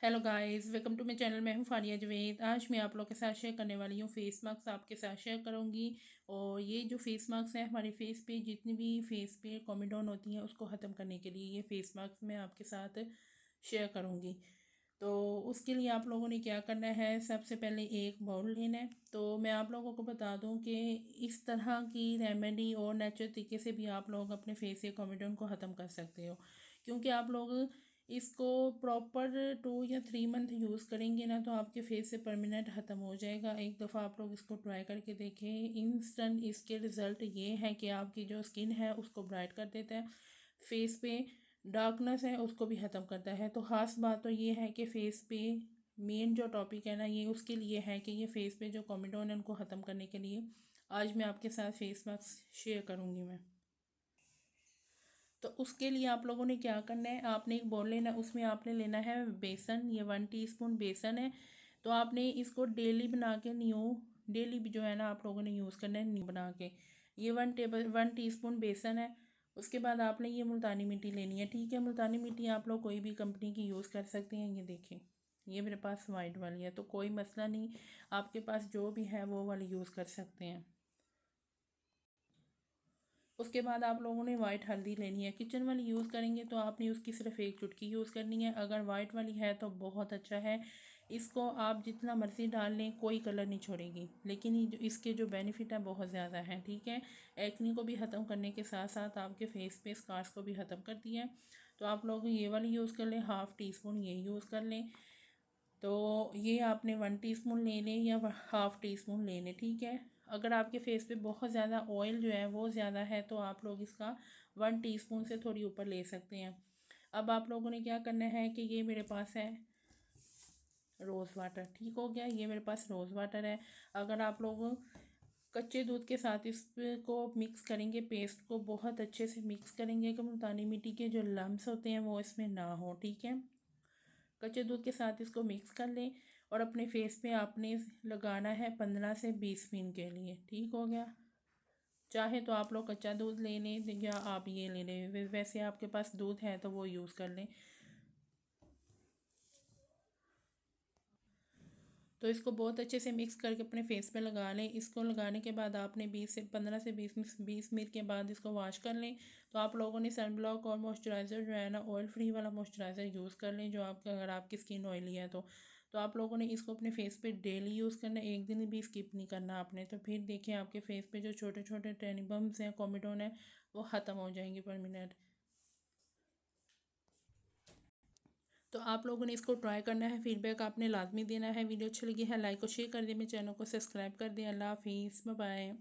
Hello guys, welcome to my channel. मैं हूं फारिया जवेद। आज मैं आप लोग के साथ शेयर करने वाली हूं फेस मास्क आपके साथ शेयर करूंगी। और ये जो फेस मास्क है हमारे फेस पे जितनी भी फेस पे कॉमेडॉन होती हैं उसको ख़त्म करने के लिए ये फेस मास्क मैं आपके साथ शेयर करूंगी। तो उसके लिए आप लोगों ने क्या करना है, सबसे पहले एक बाउल लेना है। तो मैं आप लोगों को बता दूं कि इस तरह की रेमेडी और नेचुरल तरीके से भी आप लोग अपने फेस के कॉमेडॉन को ख़त्म कर सकते हो। क्योंकि आप लोग इसको प्रॉपर 2 या 3 मंथ यूज़ करेंगे ना तो आपके फेस से परमानेंट ख़त्म हो जाएगा। एक दफ़ा आप लोग इसको ट्राई करके देखें। इंस्टेंट इसके रिज़ल्ट ये है कि आपकी जो स्किन है उसको ब्राइट कर देता है, फेस पे डार्कनेस है उसको भी ख़त्म करता है। तो ख़ास बात तो ये है कि फेस पे मेन जो टॉपिक है ना ये उसके लिए है कि ये फेस पे जो कॉमेडॉन है उनको ख़त्म करने के लिए आज मैं आपके साथ फेस मास्क शेयर करूँगी मैं। तो उसके लिए आप लोगों ने क्या करना है, आपने एक बाउल लेना है, उसमें आपने लेना है बेसन। ये 1 टीस्पून बेसन है। तो आपने इसको डेली बना के डेली भी जो है ना आप लोगों ने यूज़ करना है न्यू बना के। ये 1 टीस्पून बेसन है। उसके बाद आपने ये मुल्तानी मिट्टी लेनी है। ठीक है, मुल्तानी मिट्टी आप लोग कोई भी कंपनी की यूज़ कर सकते हैं। ये देखें, ये मेरे पास वाइट वाली है तो कोई मसला नहीं, आपके पास जो भी है वो वाली यूज़ कर सकते हैं। उसके बाद आप लोगों ने वाइट हल्दी लेनी है। किचन वाली यूज़ करेंगे तो आपने उसकी सिर्फ एक चुटकी यूज़ करनी है। अगर वाइट वाली है तो बहुत अच्छा है। इसको आप जितना मर्ज़ी डाल लें कोई कलर नहीं छोड़ेगी, लेकिन ये जो इसके जो बेनिफिट है बहुत ज़्यादा है। ठीक है, एक्नी को भी ख़त्म करने के साथ साथ आपके फेस पे स्कार्स को भी ख़त्म करती है। तो आप लोग ये वाली यूज़ कर लें, 1/2 टीस्पून ये यूज़ कर लें। तो ये आपने 1 टीस्पून ले लें या 1/2 टीस्पून ले लें। ठीक है, अगर आपके फेस पे बहुत ज़्यादा ऑयल जो है वो ज़्यादा है तो आप लोग इसका 1 टीस्पून से थोड़ी ऊपर ले सकते हैं। अब आप लोगों ने क्या करना है कि ये मेरे पास है रोज़ वाटर। ठीक हो गया, ये मेरे पास रोज़ वाटर है। अगर आप लोग कच्चे दूध के साथ इसको मिक्स करेंगे, पेस्ट को बहुत अच्छे से मिक्स करेंगे कि मुल्तानी मिट्टी के जो लम्स होते हैं वो इसमें ना हो। ठीक है, कच्चे दूध के साथ इसको मिक्स कर लें और अपने फेस पे आपने लगाना है 15 से 20 मिनट के लिए। ठीक हो गया, चाहे तो आप लोग कच्चा दूध ले लें या आप ये ले लें, वैसे आपके पास दूध है तो वो यूज़ कर लें। तो इसको बहुत अच्छे से मिक्स करके अपने फेस पे लगा लें। इसको लगाने के बाद आपने 15 से 20 मिनट के बाद इसको वॉश कर लें। तो आप लोगों ने सन ब्लॉक और मॉइस्चराइज़र जो है ना ऑयल फ्री वाला मॉइस्चराइज़र यूज़ कर लें, जो आपका अगर आपकी स्किन ऑयली है तो आप लोगों ने इसको अपने फेस पे डेली यूज़ करना है, एक दिन भी स्किप नहीं करना आपने। तो फिर देखिए आपके फेस पे जो छोटे छोटे टैनी बम्स हैं, कॉमेडॉन है, वो ख़त्म हो जाएंगे परमानेंट। तो आप लोगों ने इसको ट्राई करना है, फीडबैक आपने लाजमी देना है। वीडियो अच्छी लगी है लाइक और शेयर कर दें, मेरे चैनल को सब्सक्राइब कर दें। अल्लाह हाफिज़, बाय बाय।